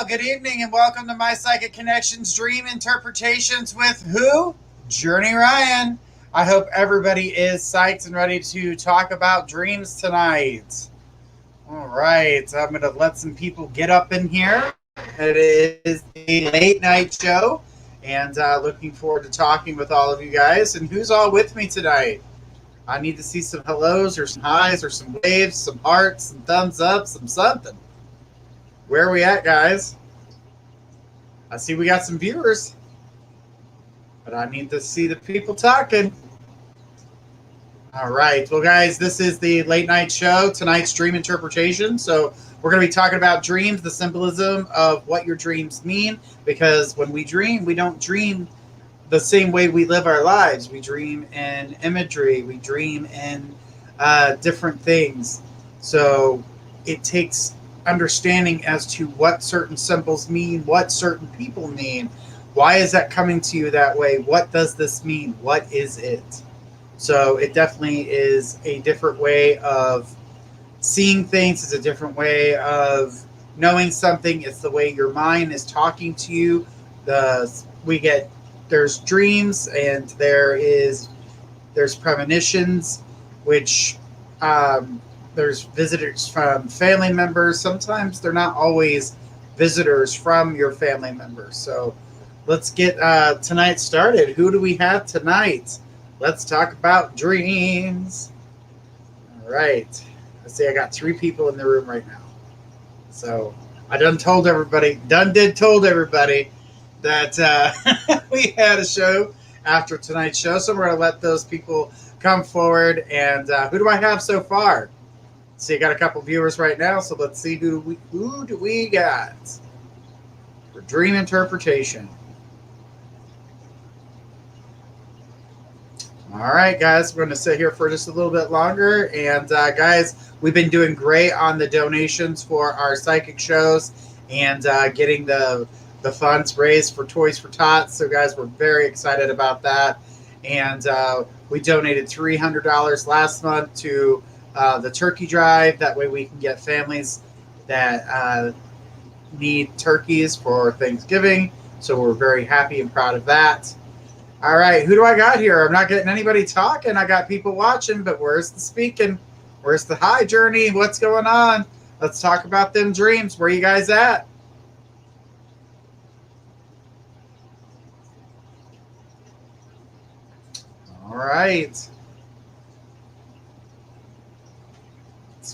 Good evening and welcome to my Psychic Connections Dream Interpretations with who? Journey Ryan. I hope everybody is psyched and ready to talk about dreams tonight. All right, I'm going to let some people get up in here. It is a late night show and looking forward to talking with all of you guys. And who's all with me tonight? I need to see some hellos or some highs or some waves, some hearts, some thumbs up, some something. Where are we at, guys? I see we got some viewers, but I need to see the people talking. All right. Well, guys, this is the late night show, tonight's dream interpretation. So we're going to be talking about dreams, the symbolism of what your dreams mean, because when we dream, we don't dream the same way we live our lives. We dream in imagery. We dream in different things. So it takes understanding as to what certain symbols mean, what certain people mean. Why is that coming to you that way? What does this mean? What is it? So it definitely is a different way of seeing things. It's a different way of knowing something. It's the way your mind is talking to you. There's dreams and there's premonitions, which there's visitors from family members. Sometimes they're not always visitors from your family members. So let's get tonight started. Who do we have tonight? Let's talk about dreams. All right. I see I got 3 people in the room right now. So I told everybody that we had a show after tonight's show. So we're going to let those people come forward. And who do I have so far? See, I got a couple viewers right now, so let's see who do we got for dream interpretation. All right, guys, we're going to sit here for just a little bit longer. And, guys, we've been doing great on the donations for our psychic shows and getting the funds raised for Toys for Tots. So, guys, we're very excited about that. And we donated $300 last month to the turkey drive. That way we can get families that need turkeys for Thanksgiving. So we're very happy and proud of that. All right, who do I got here? I'm not getting anybody talking. I got people watching, but where's the speaking? Where's the hi, Journey? What's going on? Let's talk about them dreams. Where you guys at? All right.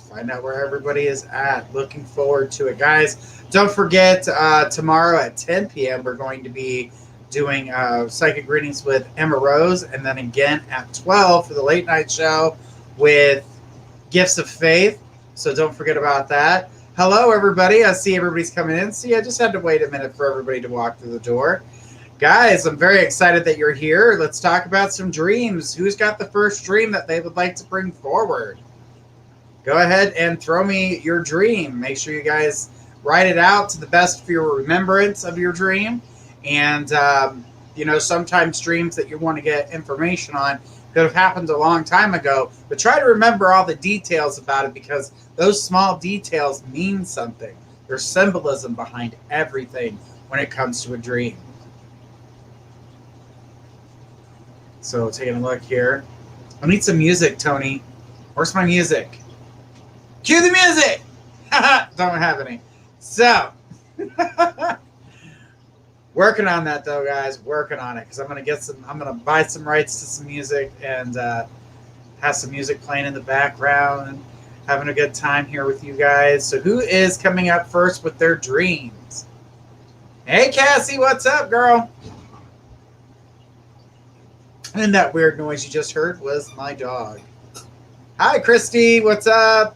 Find out where everybody is at. Looking forward to it, guys. Don't forget, tomorrow at 10 p.m. we're going to be doing psychic readings with Emma Rose, and then again at 12 for the late night show with Gifts of Faith. So don't forget about that. Hello, everybody. I see everybody's coming in. See, I just had to wait a minute for everybody to walk through the door. Guys, I'm very excited that you're here. Let's talk about some dreams. Who's got the first dream that they would like to bring forward? Go ahead and throw me your dream. Make sure you guys write it out to the best of your remembrance of your dream. And, sometimes dreams that you want to get information on could have happened a long time ago. But try to remember all the details about it, because those small details mean something. There's symbolism behind everything when it comes to a dream. So taking a look here. I need some music, Tony. Where's my music? Cue the music! Don't have any. So, working on that though, guys. Working on it, because I'm gonna buy some rights to some music and have some music playing in the background. Having a good time here with you guys. So who is coming up first with their dreams? Hey, Cassie, what's up, girl? And that weird noise you just heard was my dog. Hi, Christy, what's up?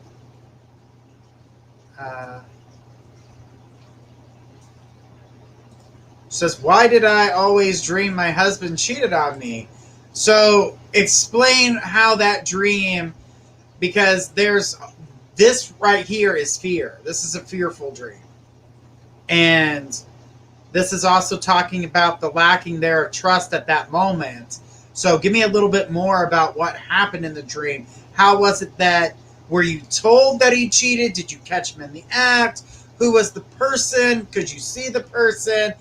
Says, why did I always dream my husband cheated on me? So explain how that dream, because there's this right here is fear. This is a fearful dream. And this is also talking about the lacking there of trust at that moment. So give me a little bit more about what happened in the dream. How was it that, were you told that he cheated? Did you catch him in the act? Who was the person? Could you see the person?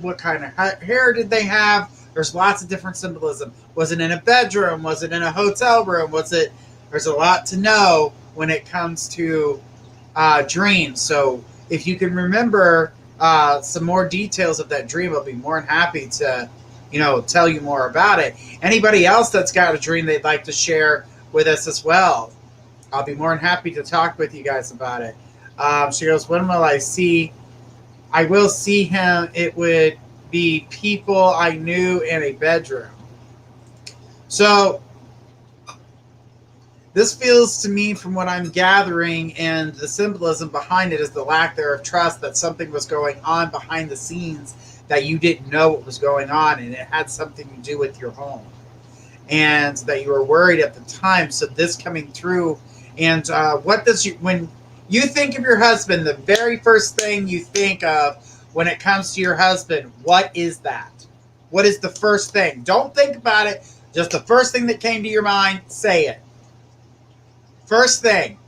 What kind of hair did they have? There's lots of different symbolism. Was it in a bedroom? Was it in a hotel room? There's a lot to know when it comes to dreams. So if you can remember some more details of that dream, I'll be more than happy to, tell you more about it. Anybody else that's got a dream they'd like to share with us as well, I'll be more than happy to talk with you guys about it. She goes, when will I see? I will see him. It would be people I knew in a bedroom. So this feels to me, from what I'm gathering, and the symbolism behind it is the lack there of trust, that something was going on behind the scenes that you didn't know what was going on, and it had something to do with your home, and that you were worried at the time. So this coming through, and when you think of your husband, the very first thing you think of when it comes to your husband, what is that? What is the first thing? Don't think about it. Just the first thing that came to your mind, say it. First thing.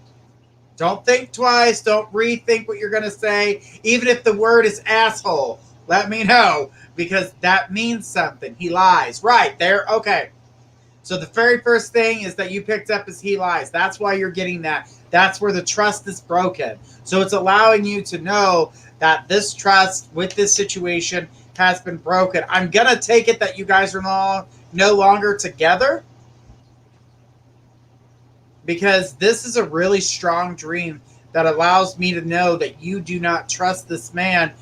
Don't think twice. Don't rethink what you're going to say. Even if the word is asshole, let me know, because that means something. He lies. Right there. Okay. So the very first thing is that you picked up is he lies. That's why you're getting that. That's where the trust is broken. So it's allowing you to know that this trust with this situation has been broken. I'm going to take it that you guys are no longer together, because this is a really strong dream that allows me to know that you do not trust this man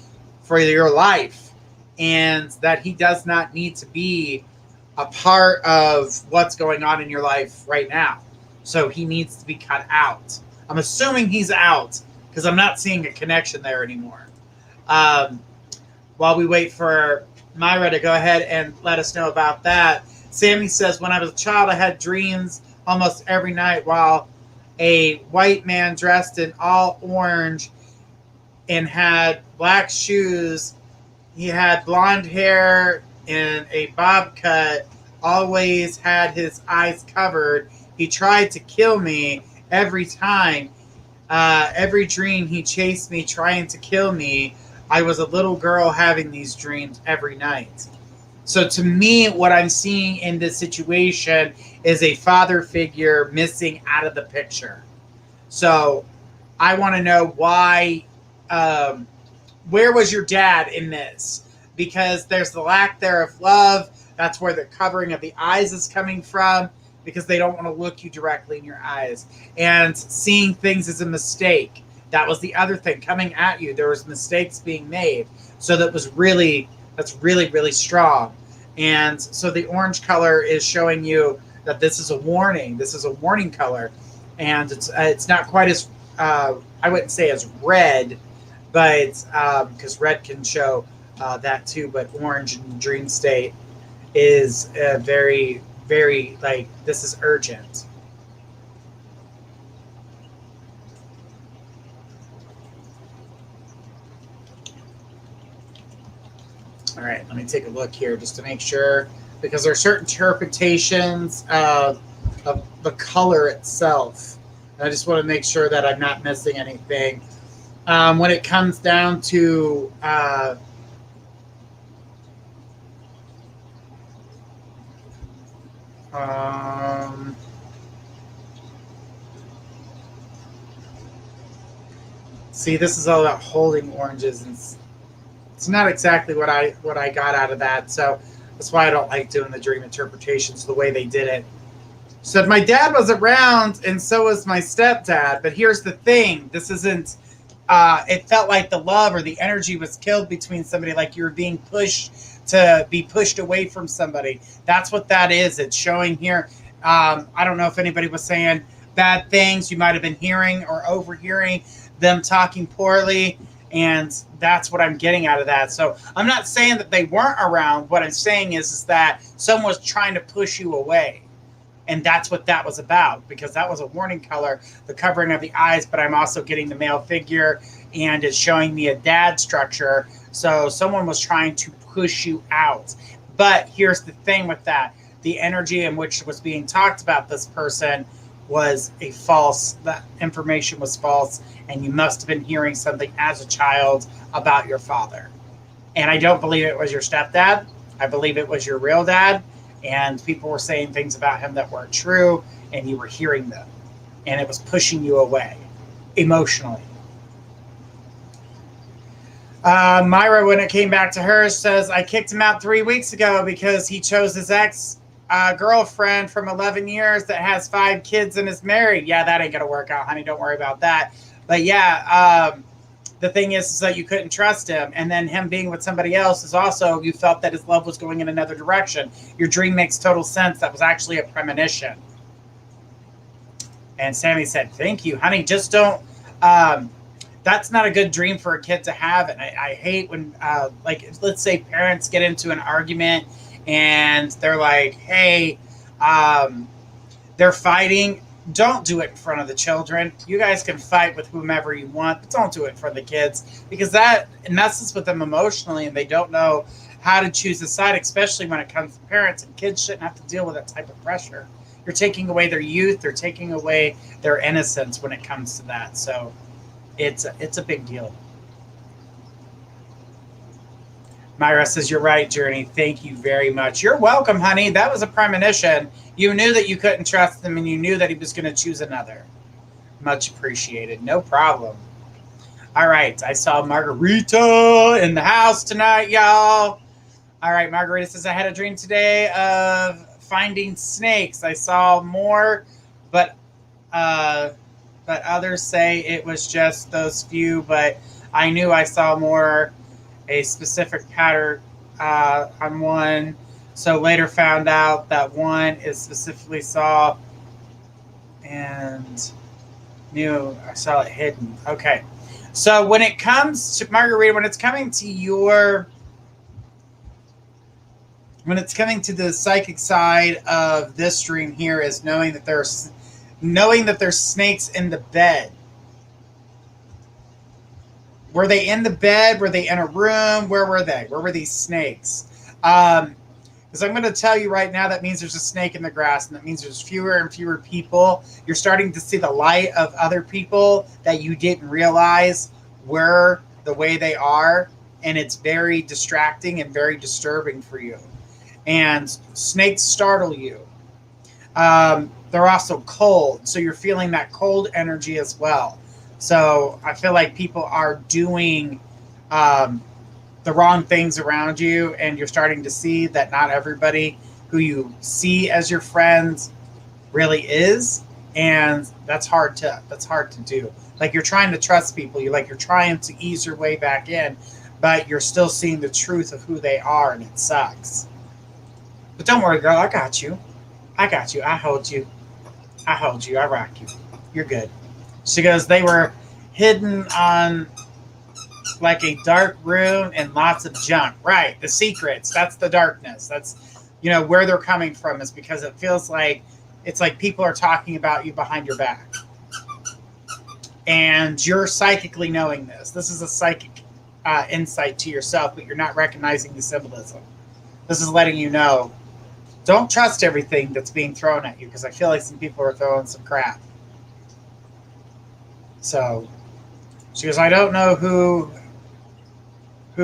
for your life, and that he does not need to be a part of what's going on in your life right now. So he needs to be cut out. I'm assuming he's out, because I'm not seeing a connection there anymore. While we wait for Myra to go ahead and let us know about that, Sammy says, when I was a child, I had dreams almost every night while a white man dressed in all orange and had black shoes. He had blonde hair and a bob cut, always had his eyes covered. He tried to kill me every time. Every dream he chased me, trying to kill me. I was a little girl having these dreams every night. So to me, what I'm seeing in this situation is a father figure missing out of the picture. So I want to know why, where was your dad in this? Because there's the lack there of love. That's where the covering of the eyes is coming from, because they don't want to look you directly in your eyes. And seeing things as a mistake. That was the other thing coming at you. There was mistakes being made. So that's really, really strong. And so the orange color is showing you that this is a warning. This is a warning color. And it's not quite as, I wouldn't say as red, but because red can show that too. But orange in the dream state is very, very, like, this is urgent. All right, let me take a look here just to make sure, because there are certain interpretations of the color itself. And I just want to make sure that I'm not missing anything. When it comes down to see, this is all about holding oranges, and it's not exactly what I got out of that. So that's why I don't like doing the dream interpretations the way they did it. Said my dad was around and so was my stepdad. But here's the thing. This isn't, it felt like the love or the energy was killed between somebody, like you were being pushed to be pushed away from somebody. That's what that is. It's showing here. I don't know if anybody was saying bad things. You might have been hearing or overhearing them talking poorly. And that's what I'm getting out of that. So I'm not saying that they weren't around. What I'm saying is that someone was trying to push you away. And that's what that was about, because that was a warning color, the covering of the eyes. But I'm also getting the male figure, and it's showing me a dad structure. So someone was trying to push you out. But here's the thing with that. The energy in which was being talked about this person was a false, that information was false, and you must have been hearing something as a child about your father. And I don't believe it was your stepdad. I believe it was your real dad, and people were saying things about him that weren't true, and you were hearing them, and it was pushing you away emotionally. Myra, when it came back to her, says, I kicked him out 3 weeks ago because he chose his ex-girlfriend from 11 years that has 5 kids and is married. Yeah, that ain't going to work out, honey. Don't worry about that. But yeah, the thing is that you couldn't trust him. And then him being with somebody else is also, you felt that his love was going in another direction. Your dream makes total sense. That was actually a premonition. And Sammy said, thank you, honey. Just don't... that's not a good dream for a kid to have. And I hate when, like, let's say parents get into an argument and they're like, hey, they're fighting. Don't do it in front of the children. You guys can fight with whomever you want, but don't do it in front of the kids, because that messes with them emotionally, and they don't know how to choose a side, especially when it comes to parents. And kids shouldn't have to deal with that type of pressure. You're taking away their youth. They're taking away their innocence when it comes to that. So it's a big deal. Myra says, you're right, Journey. Thank you very much. You're welcome, honey. That was a premonition. You knew that you couldn't trust him, and you knew that he was going to choose another. Much appreciated. No problem. All right. I saw Margarita in the house tonight, y'all. All right. Margarita says, I had a dream today of finding snakes. I saw more, but others say it was just those few, but I knew I saw more, a specific pattern on one. So later found out that one is specifically saw and knew I saw it hidden. Okay. So when it comes to Margarita, when it's coming to the psychic side of this dream here, is knowing that there's snakes in the bed. Were they in the bed? Were they in a room? Where were they? Where were these snakes? Because I'm going to tell you right now, that means there's a snake in the grass, and that means there's fewer and fewer people. You're starting to see the light of other people that you didn't realize were the way they are, and it's very distracting and very disturbing for you. And snakes startle you. They're also cold, so you're feeling that cold energy as well. So I feel like people are doing the wrong things around you, and you're starting to see that not everybody who you see as your friends really is, and that's hard to do. Like, you're trying to trust people, you're trying to ease your way back in, but you're still seeing the truth of who they are, and it sucks. But don't worry, girl, I got you. I hold you. I rock you. You're good. She goes, they were hidden on like a dark room and lots of junk. Right. The secrets. That's the darkness. That's, where they're coming from, is because it feels like it's like people are talking about you behind your back. And you're psychically knowing this. This is a psychic insight to yourself, but you're not recognizing the symbolism. This is letting you know, don't trust everything that's being thrown at you, because I feel like some people are throwing some crap. So she goes, I don't know who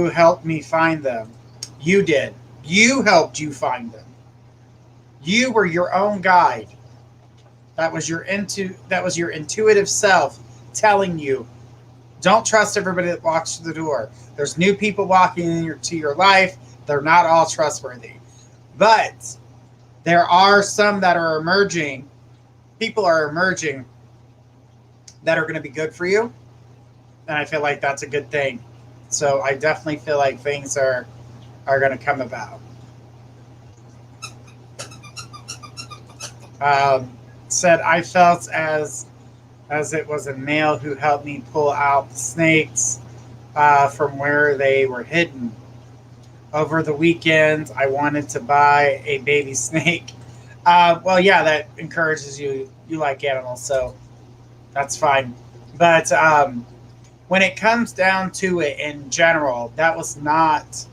helped me find them. You did. You helped you find them. You were your own guide. That was your intuitive self telling you, don't trust everybody that walks through the door. There's new people walking into your life. They're not all trustworthy. But There are some that are emerging. People are emerging that are going to be good for you. And I feel like that's a good thing. So I definitely feel like things are going to come about. Said I felt as it was a male who helped me pull out the snakes from where they were hidden. Over the weekend, I wanted to buy a baby snake. Well, yeah, that encourages you. You like animals, so that's fine. But when it comes down to it in general, that was not...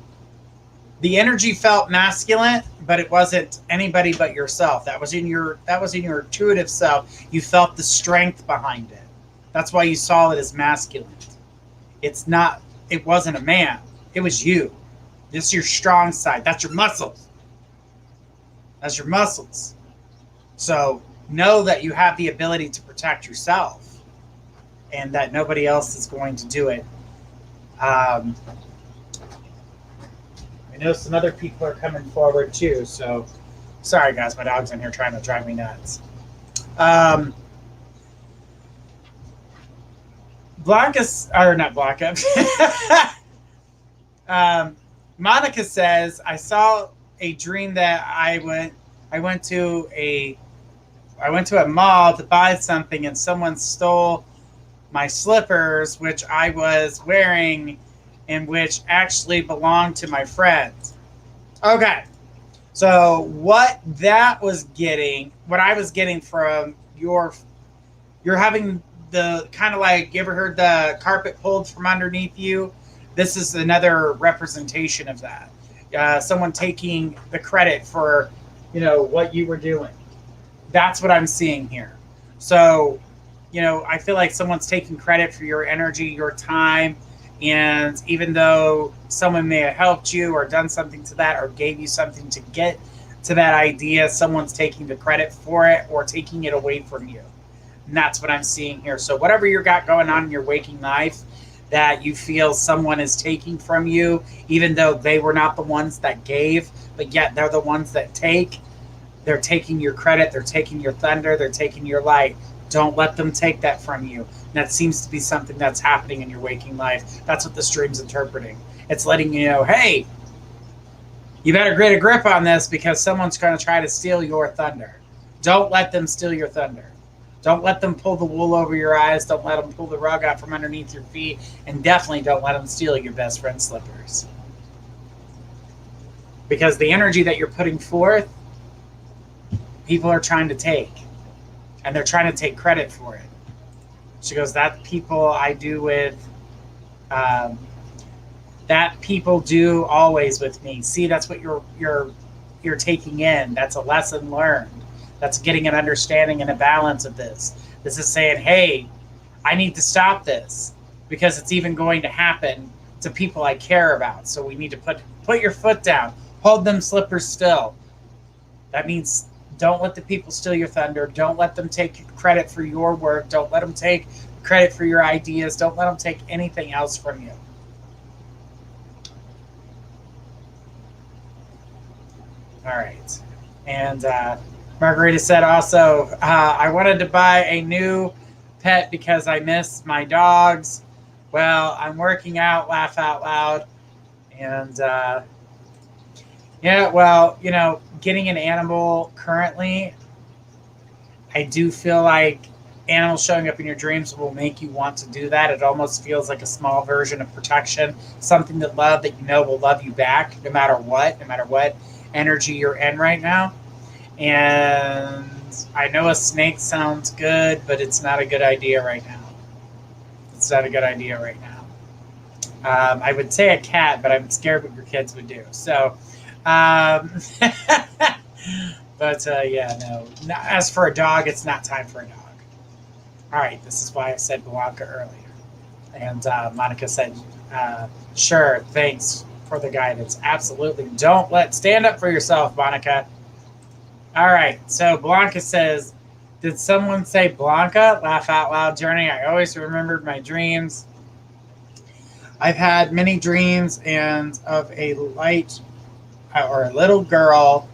The energy felt masculine, but it wasn't anybody but yourself. That was in your intuitive self. You felt the strength behind it. That's why you saw it as masculine. It wasn't a man. It was you. This is your strong side. That's your muscles. That's your muscles. So know that you have the ability to protect yourself and that nobody else is going to do it. I know some other people are coming forward too, so sorry guys, my dog's in here trying to drive me nuts. Monica says, I saw a dream that I went to a mall to buy something and someone stole my slippers, which I was wearing and which actually belonged to my friend. Okay. So what I was getting from you're having the kind of like, you ever heard the carpet pulled from underneath you? This is another representation of that. Someone taking the credit for, what you were doing. That's what I'm seeing here. So, I feel like someone's taking credit for your energy, your time, and even though someone may have helped you or done something to that or gave you something to get to that idea, someone's taking the credit for it or taking it away from you. And that's what I'm seeing here. So whatever you got going on in your waking life that you feel someone is taking from you, even though they were not the ones that gave, but yet they're the ones that take, they're taking your credit, they're taking your thunder, they're taking your light. Don't let them take that from you. And that seems to be something that's happening in your waking life. That's what the stream's interpreting. It's letting you know, hey, you better get a grip on this because someone's going to try to steal your thunder. Don't let them steal your thunder. Don't let them pull the wool over your eyes. Don't let them pull the rug out from underneath your feet. And definitely don't let them steal your best friend's slippers. Because the energy that you're putting forth, people are trying to take. And they're trying to take credit for it. She goes, that people I do with, that people do always with me. See, that's what you're taking in. That's a lesson learned. That's getting an understanding and a balance of this. This is saying, hey, I need to stop this because it's even going to happen to people I care about. So we need to put your foot down. Hold them slippers still. That means don't let the people steal your thunder. Don't let them take credit for your work. Don't let them take credit for your ideas. Don't let them take anything else from you. All right. And Margarita said also, I wanted to buy a new pet because I miss my dogs. Well, I'm working out, laugh out loud. And yeah, well, getting an animal currently, I do feel like animals showing up in your dreams will make you want to do that. It almost feels like a small version of protection, something that will love you back no matter what energy you're in right now. And I know a snake sounds good, but it's not a good idea right now. It's not a good idea right now. I would say a cat, but I'm scared what your kids would do. So, but yeah, no. As for a dog, it's not time for a dog. All right, this is why I said Blanca earlier. And Monica said, sure, thanks for the guidance. Absolutely. Stand up for yourself, Monica. All right, so Blanca says, did someone say Blanca? Laugh out loud journey. I always remembered my dreams. I've had many dreams and of a light or a little girl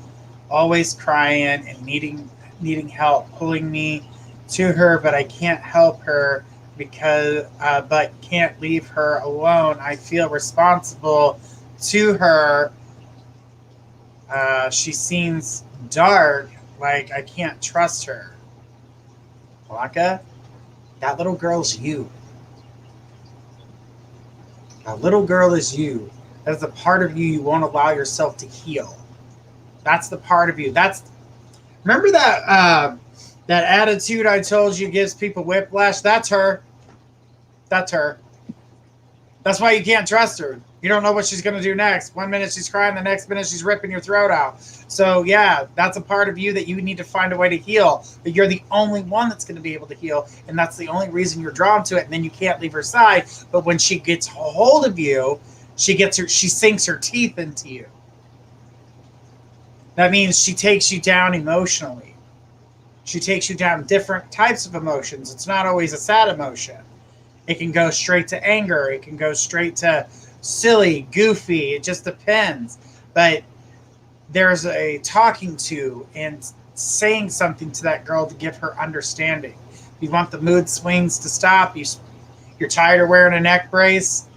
always crying and needing help, pulling me to her, but I can't help her because but can't leave her alone. I feel responsible to her. She seems dark, like I can't trust her. Blanca, that little girl's you. That little girl is you. That's the part of you won't allow yourself to heal. That's the part of you. Remember that attitude I told you gives people whiplash? That's her. That's her. That's why you can't trust her. You don't know what she's going to do next. 1 minute she's crying, the next minute she's ripping your throat out. So yeah, that's a part of you that you need to find a way to heal. But you're the only one that's going to be able to heal, and that's the only reason you're drawn to it. And then you can't leave her side. But when she gets a hold of you, she sinks her teeth into you. That means she takes you down emotionally. She takes you down different types of emotions. It's not always a sad emotion. It can go straight to anger. It can go straight to silly, goofy. It just depends. But there's a talking to and saying something to that girl to give her understanding. You want the mood swings to stop. You're tired of wearing a neck brace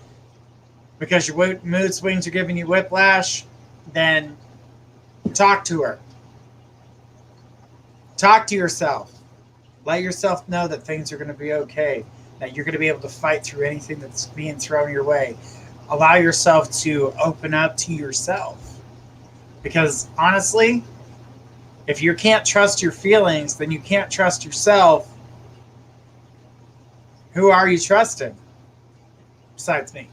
because your mood swings are giving you whiplash. Then talk to her. Talk to yourself. Let yourself know that things are going to be okay, that you're going to be able to fight through anything that's being thrown your way. Allow yourself to open up to yourself. Because honestly, if you can't trust your feelings, then you can't trust yourself. Who are you trusting? Besides me.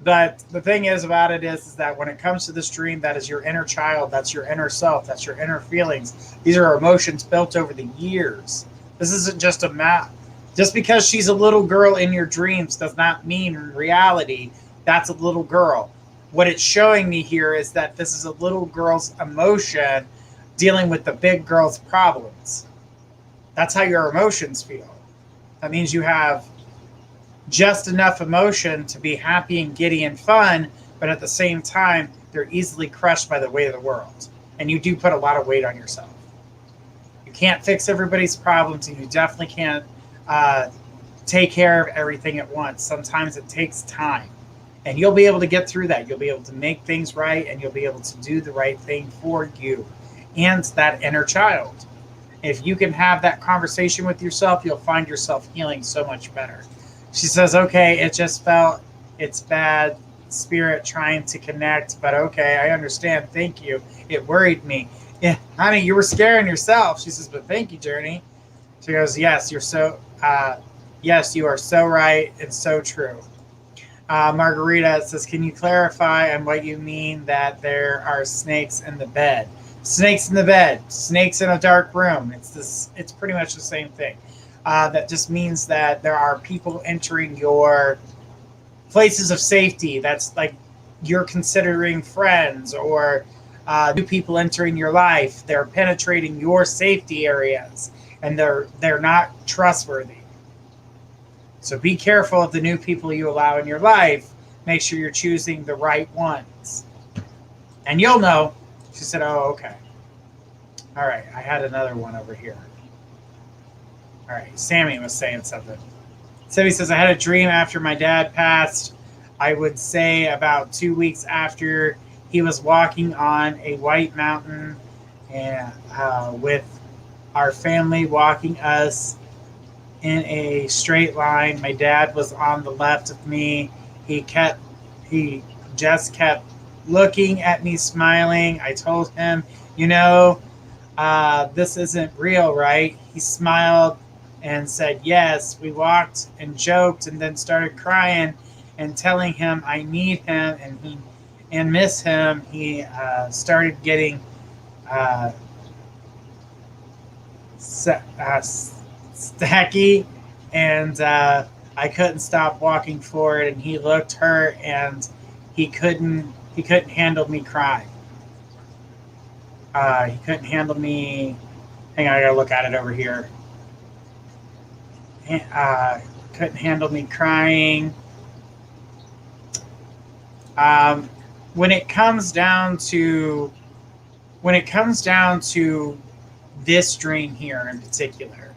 But the thing is about it is that when it comes to this dream, that is your inner child, that's your inner self, that's your inner feelings. These are emotions built over the years. This isn't just a map. Just because she's a little girl in your dreams does not mean in reality that's a little girl. What it's showing me here is that this is a little girl's emotion dealing with the big girl's problems. That's how your emotions feel. That means you have just enough emotion to be happy and giddy and fun, but at the same time, they're easily crushed by the weight of the world. And you do put a lot of weight on yourself. You can't fix everybody's problems, and you definitely can't take care of everything at once. Sometimes it takes time. And you'll be able to get through that. You'll be able to make things right, and you'll be able to do the right thing for you and that inner child. If you can have that conversation with yourself, you'll find yourself healing so much better. She says, okay, it just felt it's bad spirit trying to connect, but okay, I understand. Thank you. It worried me. Yeah, honey, you were scaring yourself. She says, but thank you, Journey. She goes, yes, yes, you are so right and so true. Margarita says, can you clarify on what you mean that there are snakes in the bed? Snakes in the bed, snakes in a dark room. It's pretty much the same thing. That just means that there are people entering your places of safety. That's like you're considering friends or new people entering your life. They're penetrating your safety areas, and they're not trustworthy. So be careful of the new people you allow in your life. Make sure you're choosing the right ones. And you'll know. She said, oh, okay. All right, I had another one over here. All right, Sammy was saying something. Sammy says, I had a dream after my dad passed. I would say about 2 weeks after. He was walking on a white mountain and with our family walking us in a straight line. My dad was on the left of me. He just kept looking at me, smiling. I told him, this isn't real, right? He smiled and said, yes. We walked and joked and then started crying and telling him I need him and miss him. He started getting stacky, and I couldn't stop walking forward, and he looked hurt, and he couldn't handle me crying. He couldn't handle me. Hang on, I gotta look at it over here. Couldn't handle me crying. when it comes down to this dream here in particular,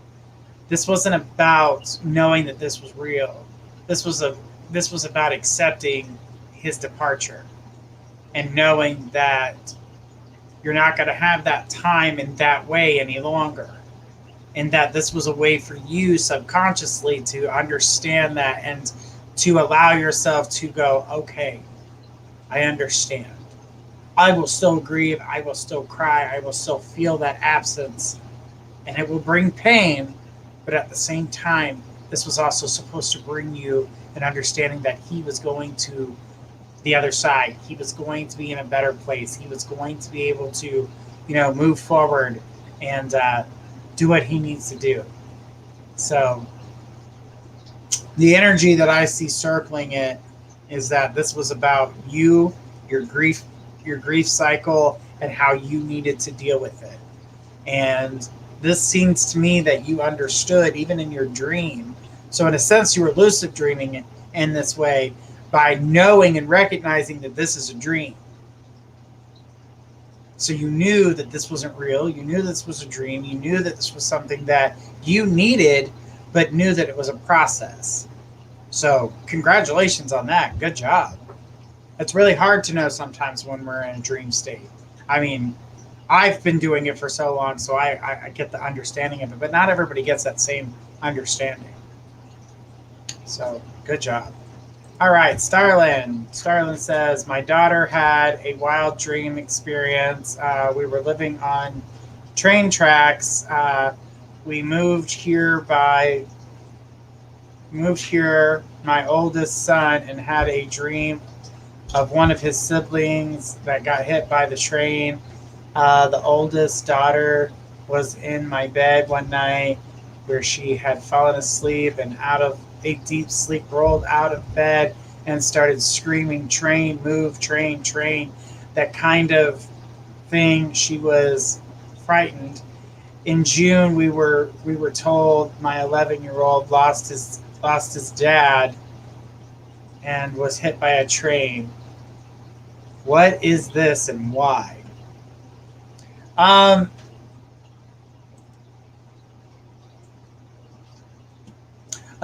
this wasn't about knowing that this was real. This was about accepting his departure and knowing that you're not going to have that time in that way any longer. And that this was a way for you subconsciously to understand that and to allow yourself to go, okay, I understand. I will still grieve. I will still cry. I will still feel that absence. And it will bring pain. But at the same time, this was also supposed to bring you an understanding that he was going to the other side. He was going to be in a better place. He was going to be able to, move forward and do what he needs to do. So the energy that I see circling it is that this was about you, your grief cycle, and how you needed to deal with it. And this seems to me that you understood even in your dream. So in a sense, you were lucid dreaming in this way by knowing and recognizing that this is a dream. So you knew that this wasn't real. You knew this was a dream. You knew that this was something that you needed, but knew that it was a process. So congratulations on that. Good job. It's really hard to know sometimes when we're in a dream state. I mean, I've been doing it for so long, so I get the understanding of it, but not everybody gets that same understanding. So good job. All right, Starlin. Starlin says, my daughter had a wild dream experience. We were living on train tracks. We moved here, my oldest son, and had a dream of one of his siblings that got hit by the train. The oldest daughter was in my bed one night where she had fallen asleep and out of a deep sleep rolled out of bed and started screaming, train, move, train, train, that kind of thing. She was frightened. In June, we were told my 11-year-old lost his dad and was hit by a train. What is this and why?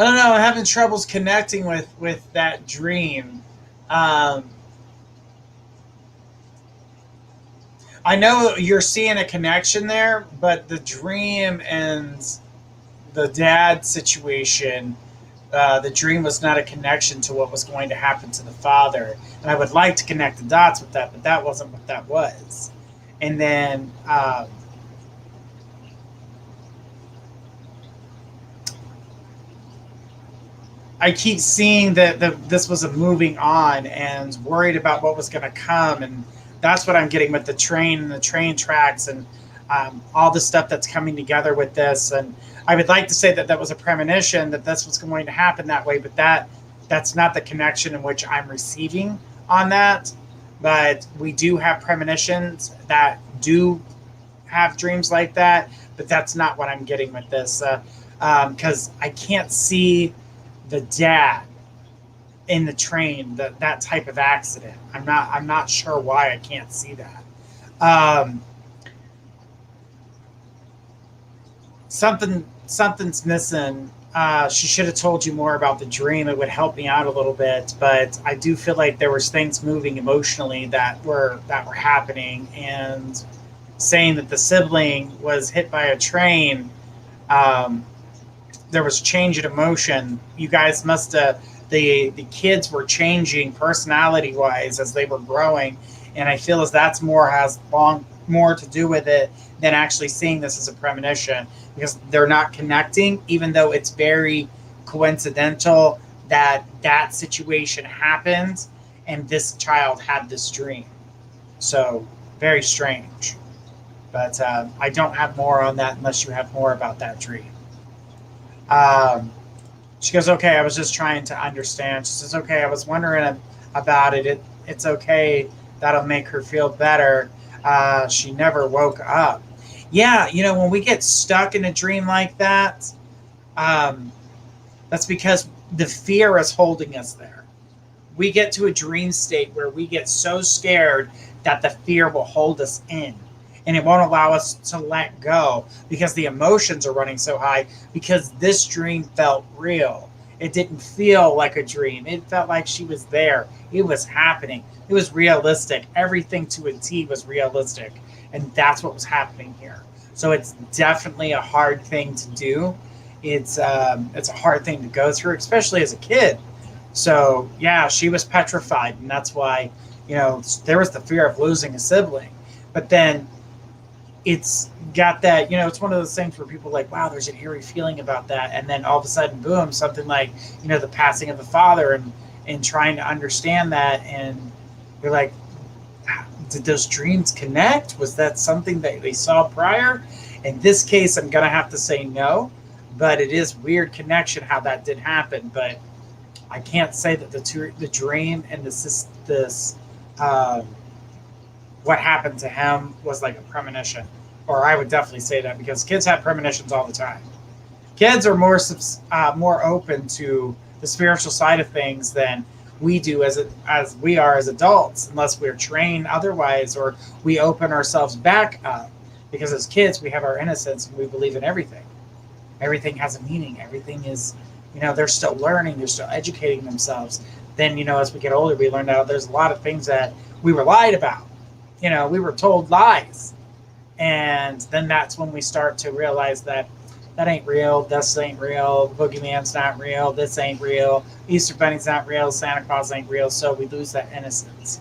I don't know. I'm having troubles connecting with that dream. I know you're seeing a connection there, but the dream and the dad situation, the dream was not a connection to what was going to happen to the father. And I would like to connect the dots with that, but that wasn't what that was. And then I keep seeing that this was a moving on and worried about what was going to come. And that's what I'm getting with the train and the train tracks and all the stuff that's coming together with this. And I would like to say that that was a premonition that this was going to happen that way, but that's not the connection in which I'm receiving on that. But we do have premonitions that do have dreams like that, but that's not what I'm getting with this. Because I can't see the dad in the train, that type of accident. I'm not sure why I can't see that. Something's missing. She should have told you more about the dream. It would help me out a little bit, but I do feel like there was things moving emotionally that were happening, and saying that the sibling was hit by a train. There was change in emotion. You guys must have, the kids were changing personality wise as they were growing. And I feel as that's more to do with it than actually seeing this as a premonition, because they're not connecting, even though it's very coincidental that that situation happened and this child had this dream. So very strange. But I don't have more on that unless you have more about that dream. She goes, okay, I was just trying to understand. She says, okay, I was wondering about it. It's okay. That'll make her feel better. She never woke up. Yeah, when we get stuck in a dream like that, that's because the fear is holding us there. we get to a dream state where we get so scared that the fear will hold us in and it won't allow us to let go because the emotions are running so high, because this dream felt real. It didn't feel like a dream. It felt like she was there. It was happening. It was realistic. Everything to a T was realistic. And that's what was happening here. So it's definitely a hard thing to do. It's a hard thing to go through, especially as a kid. So yeah, she was petrified, and that's why, there was the fear of losing a sibling. But then it's got that, it's one of those things where people are like, wow, there's an eerie feeling about that. And then all of a sudden, boom, something like, the passing of a father, and trying to understand that. And you're like, did those dreams connect? Was that something that they saw prior? In this case, I'm going to have to say no, but it is weird connection how that did happen. But I can't say that the dream and this what happened to him was like a premonition. Or I would definitely say that, because kids have premonitions all the time. Kids are more open to the spiritual side of things than we do as we are as adults, unless we're trained otherwise, or we open ourselves back up. Because as kids, we have our innocence and we believe in everything. Everything has a meaning. Everything is, they're still learning. They're still educating themselves. Then, as we get older, we learn out there's a lot of things that we were lied about. We were told lies. And then that's when we start to realize that ain't real. This ain't real. The boogeyman's not real. This ain't real. Easter Bunny's not real. Santa Claus ain't real. So we lose that innocence.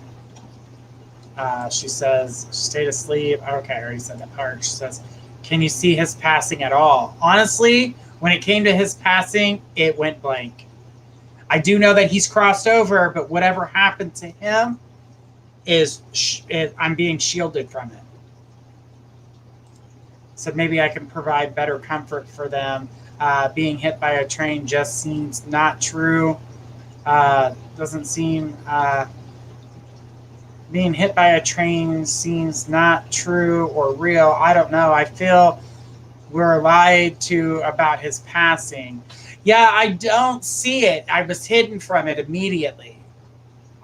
She says, stayed asleep. Okay, I already said that part. She says, can you see his passing at all? Honestly, when it came to his passing, it went blank. I do know that he's crossed over, but whatever happened to him I'm being shielded from it. So maybe I can provide better comfort for them. Being hit by a train just seems not true. Doesn't seem... being hit by a train seems not true or real. I don't know. I feel we're lied to about his passing. Yeah, I don't see it. I was hidden from it immediately.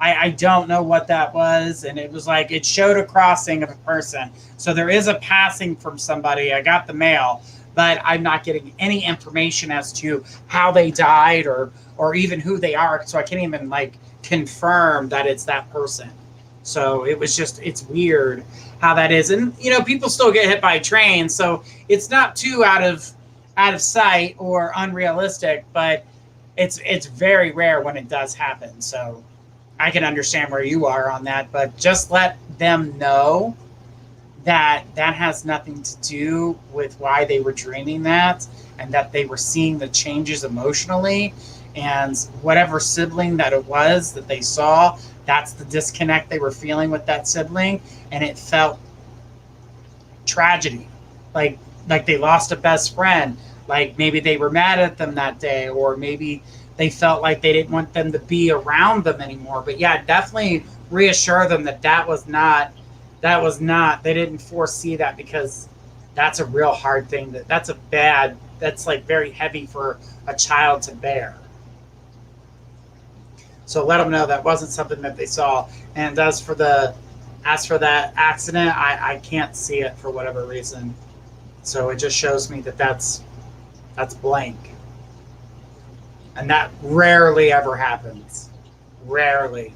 I don't know what that was. And it was like, it showed a crossing of a person. So there is a passing from somebody. I got the mail, but I'm not getting any information as to how they died or even who they are. So I can't even confirm that it's that person. So it was just, it's weird how that is. And, people still get hit by trains. So it's not too out of sight or unrealistic, but it's very rare when it does happen. So I can understand where you are on that, but just let them know that has nothing to do with why they were dreaming that, and that they were seeing the changes emotionally, and whatever sibling that it was that they saw, that's the disconnect they were feeling with that sibling, and it felt tragedy, like they lost a best friend, like maybe they were mad at them that day, or maybe they felt like they didn't want them to be around them anymore. But yeah, definitely reassure them that was not, they didn't foresee that, because that's a real hard thing. That's very heavy for a child to bear. So let them know that wasn't something that they saw. And as for that accident, I can't see it for whatever reason. So it just shows me that's blank. And that rarely ever happens. Rarely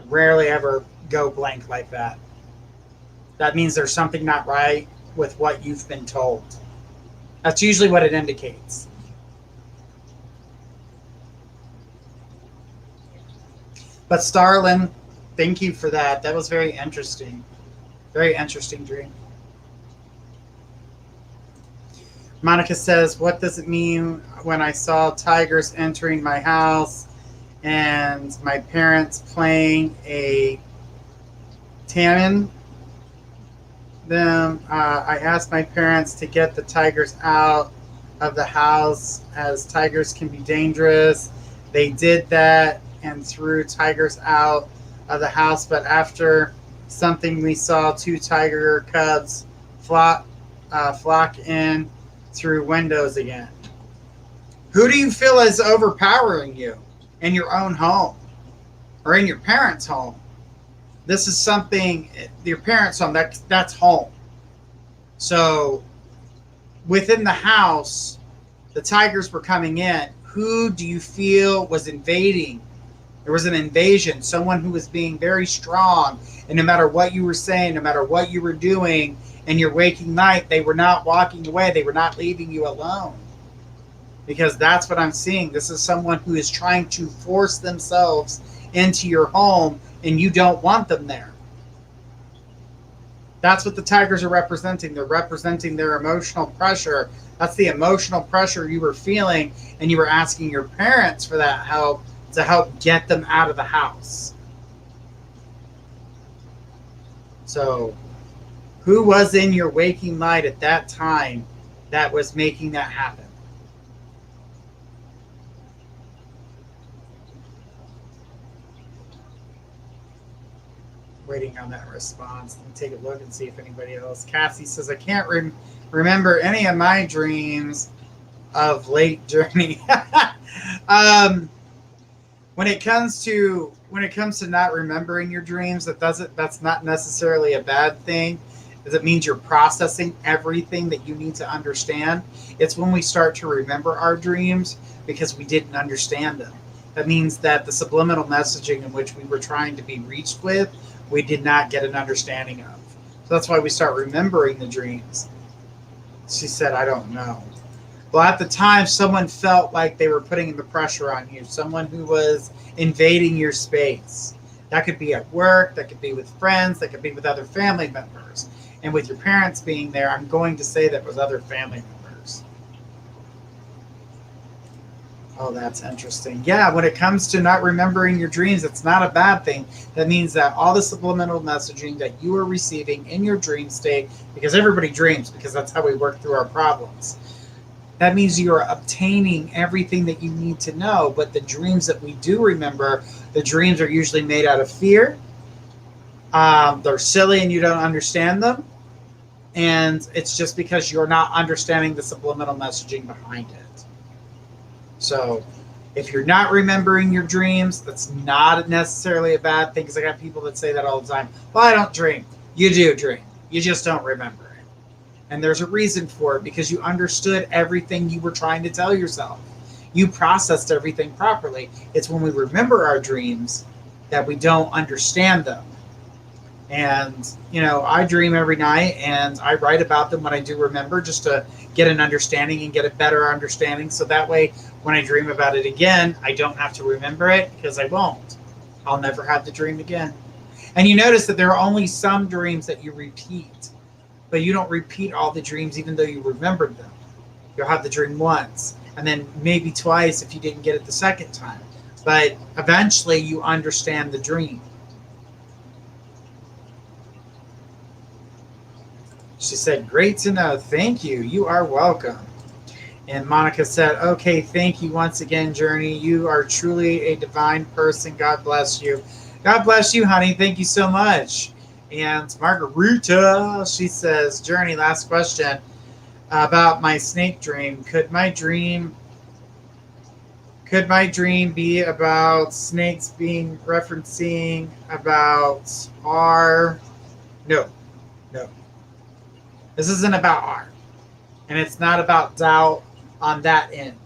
ever go blank like that. That means there's something not right with what you've been told. That's usually what it indicates. But Starlin, thank you for that. That was very interesting. Very interesting dream. Monica says, what does it mean when I saw tigers entering my house and my parents playing a tammin? Then I asked my parents to get the tigers out of the house, as tigers can be dangerous. They did that and threw tigers out of the house, but after something we saw 2 tiger cubs flock in through windows again. Who do you feel is overpowering you in your own home? or in your parents' home. This is something, your parents' home, that's home. So within the house, the tigers were coming in. Who do you feel was invading? There was an invasion, someone who was being very strong. And no matter what you were saying, no matter what you were doing in your waking night, they were not walking away. They were not leaving you alone. Because that's what I'm seeing. This is someone who is trying to force themselves into your home, and you don't want them there. That's what the tigers are representing. They're representing their emotional pressure. That's the emotional pressure you were feeling, and you were asking your parents for that help to help get them out of the house. So, who was in your waking light at that time that was making that happen? Waiting on that response. Let me take a look and see if anybody else. Cassie says, I can't remember any of my dreams of late journey. When it comes to not remembering your dreams, that's not necessarily a bad thing, because it means you're processing everything that you need to understand. It's when we start to remember our dreams because we didn't understand them. That means that the subliminal messaging in which we were trying to be reached with, we did not get an understanding of. So that's why we start remembering the dreams. She said, I don't know. Well, at the time, someone felt like they were putting the pressure on you. Someone who was invading your space. That could be at work. That could be with friends. That could be with other family members. And with your parents being there, I'm going to say that was other family members. Oh, that's interesting. Yeah, when it comes to not remembering your dreams, it's not a bad thing. That means that all the subliminal messaging that you are receiving in your dream state, because everybody dreams, because that's how we work through our problems. That means you are obtaining everything that you need to know. But the dreams that we do remember, the dreams are usually made out of fear. They're silly and you don't understand them. And it's just because you're not understanding the subliminal messaging behind it. So if you're not remembering your dreams, that's not necessarily a bad thing, because I got people that say that all the time. Well, I don't dream. You do dream. You just don't remember it. And there's a reason for it, because you understood everything you were trying to tell yourself. You processed everything properly. It's when we remember our dreams that we don't understand them. And, I dream every night, and I write about them when I do remember, just to get an understanding and get a better understanding. So that way, when I dream about it again, I don't have to remember it, because I won't. I'll never have the dream again. And you notice that there are only some dreams that you repeat, but you don't repeat all the dreams even though you remembered them. You'll have the dream once, and then maybe twice if you didn't get it the second time. But eventually you understand the dream. She said, great to know. Thank you. You are welcome. And Monica said, okay, thank you once again, Journey. You are truly a divine person. God bless you. God bless you, honey. Thank you so much. And Margarita, she says, Journey, last question about my snake dream. Could my dream be about snakes being referencing about our... No. This isn't about R. And it's not about doubt on that end.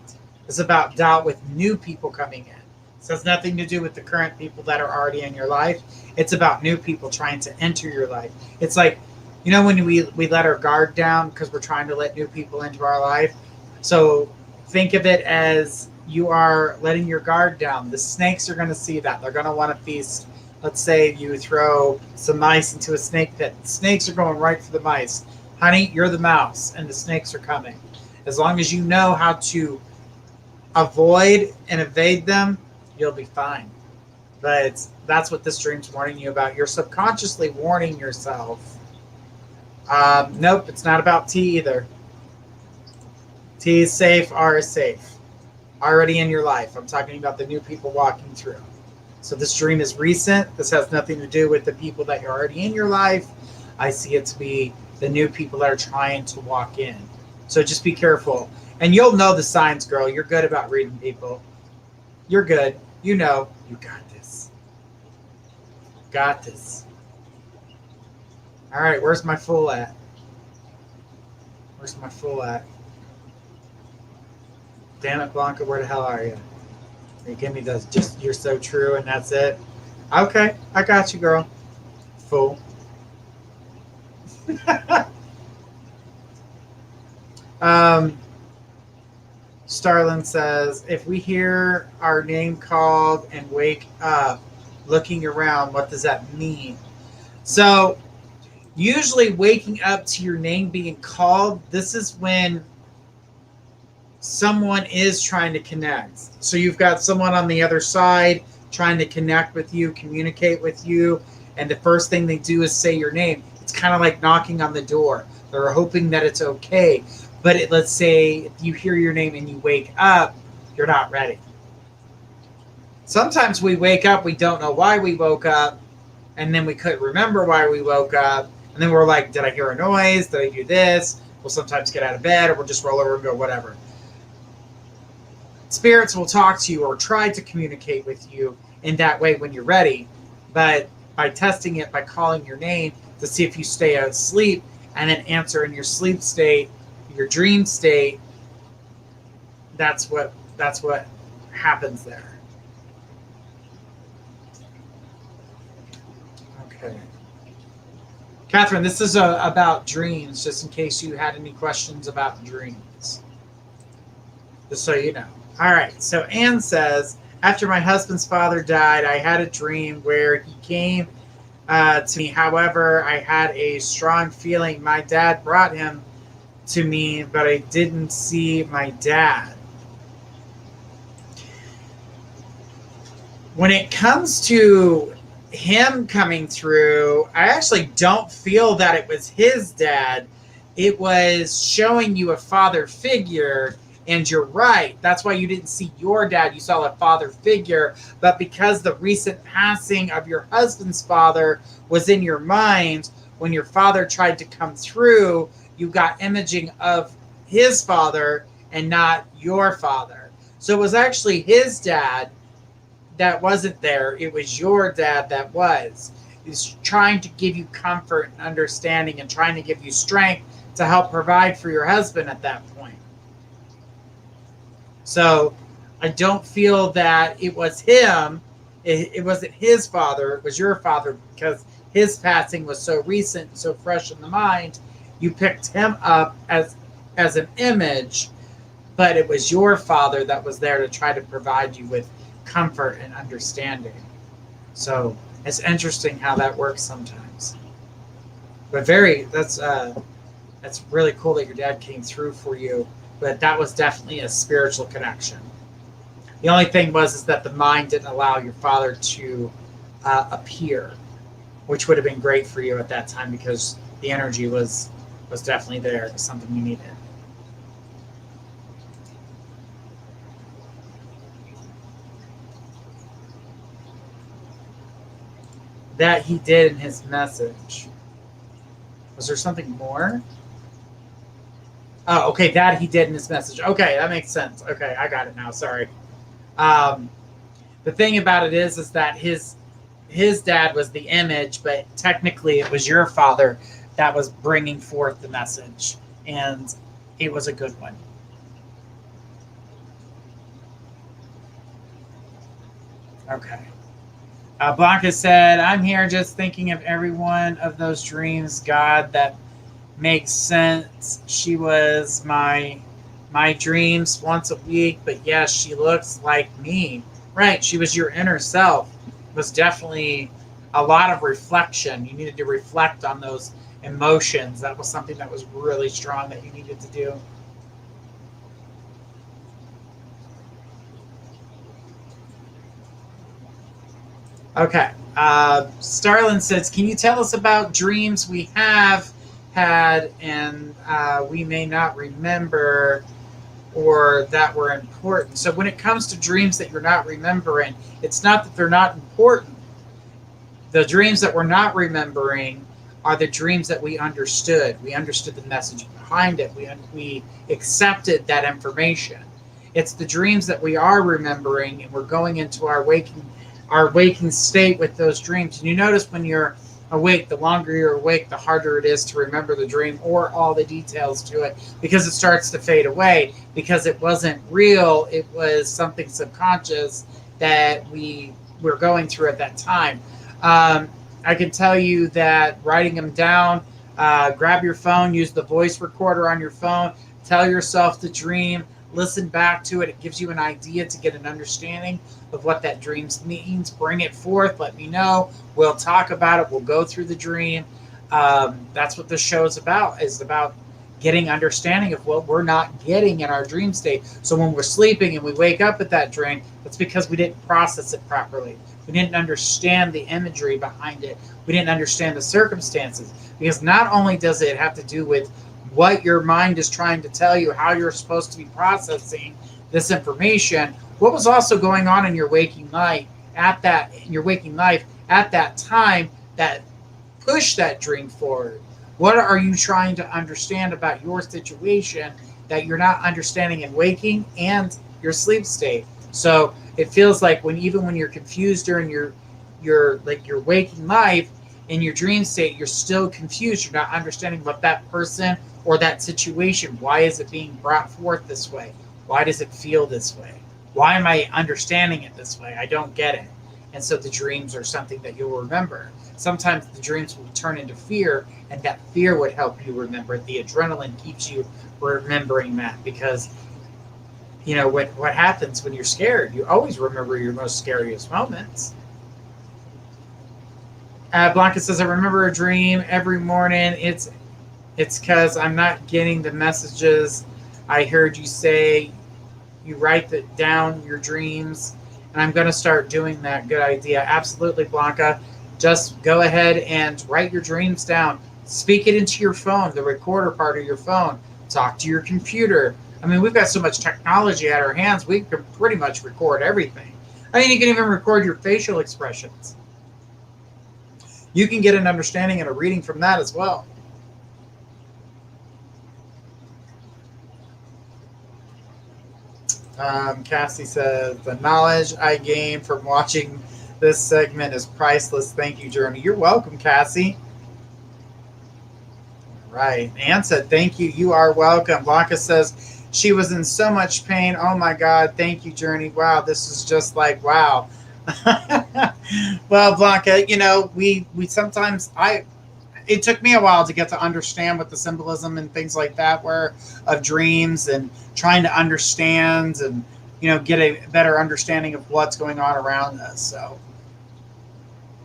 It's about doubt with new people coming in. This has nothing to do with the current people that are already in your life. It's about new people trying to enter your life. It's like, when we let our guard down because we're trying to let new people into our life. So think of it as you are letting your guard down. The snakes are going to see that. They're going to want to feast. Let's say you throw some mice into a snake pit. The snakes are going right for the mice. Honey, you're the mouse, and the snakes are coming. As long as you know how to avoid and evade them, you'll be fine. But that's what this dream's warning you about. You're subconsciously warning yourself. Nope, it's not about T either. T is safe, R is safe. Already in your life. I'm talking about the new people walking through. So this dream is recent. This has nothing to do with the people that are already in your life. I see it to be the new people that are trying to walk in. So just be careful. And you'll know the signs, girl. You're good about reading people. You're good. You got this. Got this. All right, where's my full at? Where's my full at? Damn it, Blanca, where the hell are you? You give me those just, you're so true and that's it? Okay, I got you, girl. Fool. Starlin says, if we hear our name called and wake up looking around, what does that mean? So usually waking up to your name being called, this is when someone is trying to connect. So you've got someone on the other side trying to connect with you, communicate with you, and the first thing they do is say your name. It's kind of like knocking on the door. They're hoping that it's okay. But let's say if you hear your name and you wake up, you're not ready. Sometimes we wake up, we don't know why we woke up, and then we couldn't remember why we woke up, and then we're like, did I hear a noise? Did I do this? We'll sometimes get out of bed, or we'll just roll over and go whatever. Spirits will talk to you or try to communicate with you in that way when you're ready, but by testing it, by calling your name to see if you stay asleep and then answer in your sleep state, your dream state, that's what happens there. Okay. Catherine, this is about dreams, just in case you had any questions about dreams. Just so you know. All right, so Anne says, after my husband's father died, I had a dream where he came to me. However, I had a strong feeling my dad brought him to me, but I didn't see my dad. When it comes to him coming through, I actually don't feel that it was his dad. It was showing you a father figure. And you're right. That's why you didn't see your dad. You saw a father figure. But because the recent passing of your husband's father was in your mind, when your father tried to come through, you got imaging of his father and not your father. So it was actually his dad that wasn't there. It was your dad that was. He's trying to give you comfort and understanding and trying to give you strength to help provide for your husband at that point. So I don't feel that it was him. It wasn't his father. It was your father, because his passing was so recent, so fresh in the mind. You picked him up as an image, but it was your father that was there to try to provide you with comfort and understanding. So it's interesting how that works sometimes. But that's really cool that your dad came through for you. But that was definitely a spiritual connection. The only thing is that the mind didn't allow your father to appear, which would have been great for you at that time, because the energy was definitely there. It was something you needed. That he did in his message. Was there something more? Oh, okay, that he did in his message. Okay, that makes sense. Okay, I got it now. Sorry. The thing about it is that his dad was the image, but technically it was your father that was bringing forth the message, and it was a good one. Okay. Blanca said, I'm here just thinking of every one of those dreams, God, that makes sense. She was my dreams once a week, but yes, she looks like me. Right, she was your inner self. It was definitely a lot of reflection. You needed to reflect on those emotions. That was something that was really strong that you needed to do. Okay. Starlin says, can you tell us about dreams we have had and we may not remember or that were important? So when it comes to dreams that you're not remembering, it's not that they're not important. The dreams that we're not remembering are the dreams that we understood. We understood the message behind it. We accepted that information. It's the dreams that we are remembering and we're going into our waking our waking state with those dreams. And you notice when you're awake, the longer you're awake, the harder it is to remember the dream or all the details to it, because it starts to fade away, because it wasn't real. It was something subconscious that we were going through at that time. I can tell you that writing them down, grab your phone, use the voice recorder on your phone, tell yourself the dream, listen back to it. It gives you an idea to get an understanding of what that dream means. Bring it forth. Let me know. We'll talk about it. We'll go through the dream. That's what this show is about getting understanding of what we're not getting in our dream state. So when we're sleeping and we wake up with that dream, that's because we didn't process it properly. We didn't understand the imagery behind it. We didn't understand the circumstances. Because not only does it have to do with what your mind is trying to tell you, how you're supposed to be processing this information, what was also going on in your waking life at that time that pushed that dream forward. What are you trying to understand about your situation that you're not understanding in waking and your sleep state? So it feels like when you're confused during your waking life, in your dream state, you're still confused. You're not understanding what that person or that situation, why is it being brought forth this way? Why does it feel this way? Why am I understanding it this way? I don't get it. And so the dreams are something that you'll remember. Sometimes the dreams will turn into fear, and that fear would help you remember it. The adrenaline keeps you remembering that, because what happens when you're scared? You always remember your most scariest moments. Blanca says, I remember a dream every morning. It's because I'm not getting the messages. I heard you say you write down your dreams, and I'm going to start doing that. Good idea. Absolutely, Blanca. Just go ahead and write your dreams down. Speak it into your phone, the recorder part of your phone. Talk to your computer. I mean, we've got so much technology at our hands, we can pretty much record everything. I mean, you can even record your facial expressions. You can get an understanding and a reading from that as well. Cassie says, the knowledge I gained from watching this segment is priceless. Thank you, Journey. You're welcome, Cassie. All right. Ann said, thank you. You are welcome. Blanca says, she was in so much pain. Oh, my God. Thank you, Journey. Wow. This is just like, wow. Well, Blanca, we sometimes, it took me a while to get to understand what the symbolism and things like that were of dreams, and trying to understand and, get a better understanding of what's going on around us. So,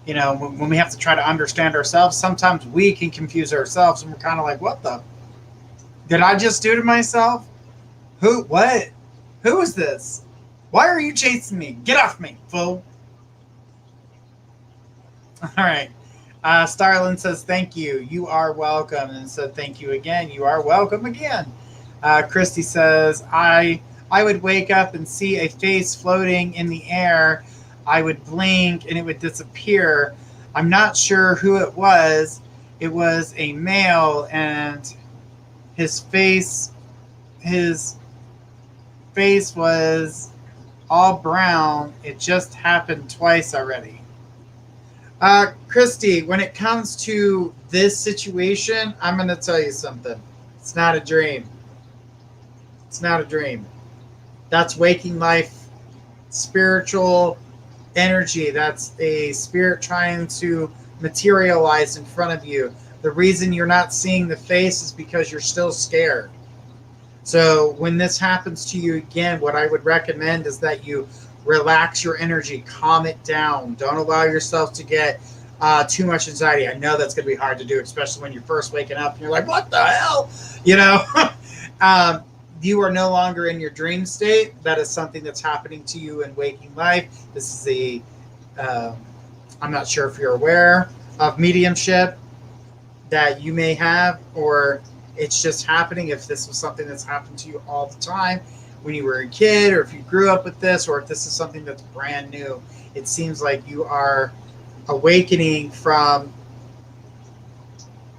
when we have to try to understand ourselves, sometimes we can confuse ourselves, and we're kind of like, what the did I just do to myself? What? Who is this? Why are you chasing me? Get off me, fool. All right. Starlin says, thank you. You are welcome. And said, thank you again. You are welcome again. Christy says, I would wake up and see a face floating in the air. I would blink and it would disappear. I'm not sure who it was. It was a male, and his face was all brown. It just happened twice already. Christy, when it comes to this situation, I'm going to tell you something. It's not a dream. It's not a dream. That's waking life, spiritual energy. That's a spirit trying to materialize in front of you. The reason you're not seeing the face is because you're still scared. So when this happens to you again, what I would recommend is that you relax your energy, calm it down. Don't allow yourself to get too much anxiety. I know that's going to be hard to do, especially when you're first waking up and you're like, what the hell? You are no longer in your dream state. That is something that's happening to you in waking life. This is I'm not sure if you're aware of mediumship that you may have, or it's just happening. If this was something that's happened to you all the time when you were a kid, or if you grew up with this, or if this is something that's brand new, it seems like you are awakening from,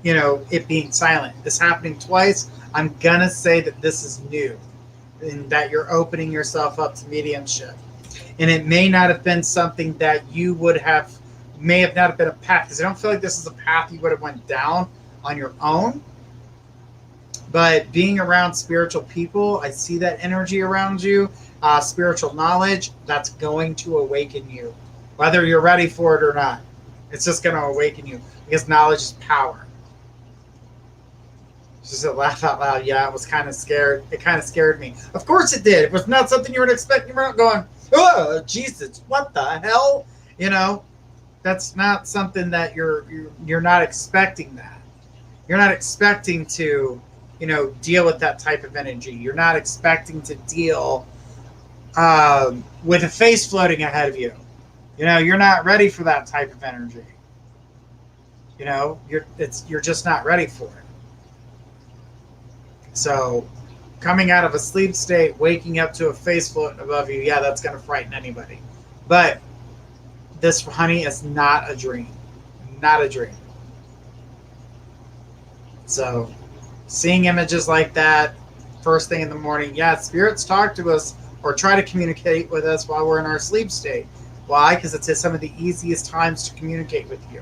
it being silent. This happening twice, I'm going to say that this is new, and that you're opening yourself up to mediumship. And it may not have been something that you may have not have been a path, because I don't feel like this is a path you would have went down on your own. But being around spiritual people, I see that energy around you, spiritual knowledge, that's going to awaken you, whether you're ready for it or not. It's just going to awaken you, because knowledge is power. She said, laugh out loud. Yeah, I was kind of scared. It kind of scared me. Of course it did. It was not something you were expecting. You weren't going, oh, Jesus, what the hell? You know, that's not something that you're not expecting that. You're not expecting to, you know, deal with that type of energy. You're not expecting to deal with a face floating ahead of you. You know, you're not ready for that type of energy. You know, you're just not ready for it. So, coming out of a sleep state, waking up to a face floating above you, yeah, that's going to frighten anybody. But this, honey, is not a dream. Not a dream. So, seeing images like that first thing in the morning, yeah, spirits talk to us or try to communicate with us while we're in our sleep state. Why? Because it's some of the easiest times to communicate with you.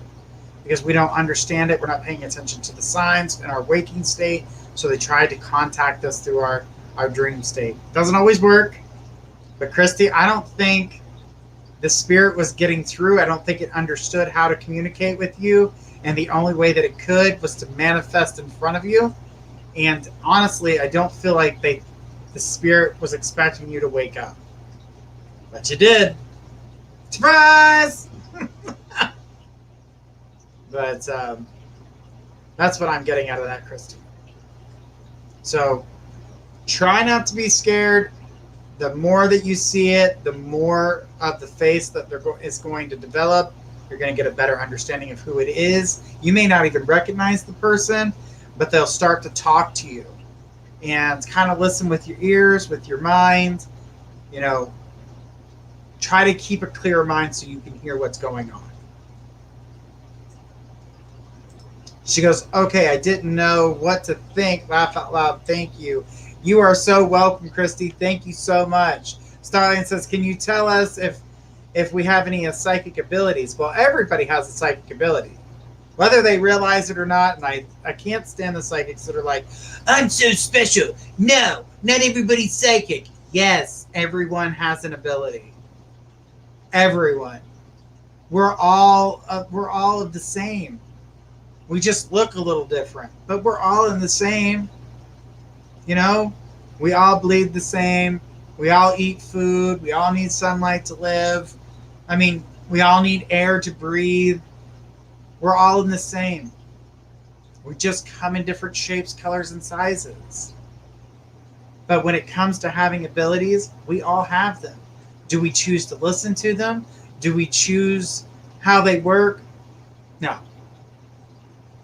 Because we don't understand it. We're not paying attention to the signs in our waking state. So they try to contact us through our dream state. Doesn't always work. But Christy, I don't think the spirit was getting through. I don't think it understood how to communicate with you. And the only way that it could was to manifest in front of you. And honestly, I don't feel like the spirit was expecting you to wake up. But you did. Surprise! But that's what I'm getting out of that, Christy. So try not to be scared. The more that you see it, the more of the face that is going to develop. You're going to get a better understanding of who it is. You may not even recognize the person, but they'll start to talk to you. And kind of listen with your ears, with your mind. You know, try to keep a clear mind so you can hear what's going on. She goes, okay, I didn't know what to think. Laugh out loud. Thank you. You are so welcome, Christy. Thank you so much. Starling says, can you tell us if we have any psychic abilities? Well, everybody has a psychic ability, whether they realize it or not. And I can't stand the psychics that are like, I'm so special. No, not everybody's psychic. Yes, everyone has an ability. Everyone. We're all of the same. We just look a little different, but we're all in the same. You know, we all bleed the same. We all eat food. We all need sunlight to live. I mean, we all need air to breathe. We're all in the same. We just come in different shapes, colors, and sizes. But when it comes to having abilities, we all have them. Do we choose to listen to them? Do we choose how they work? No.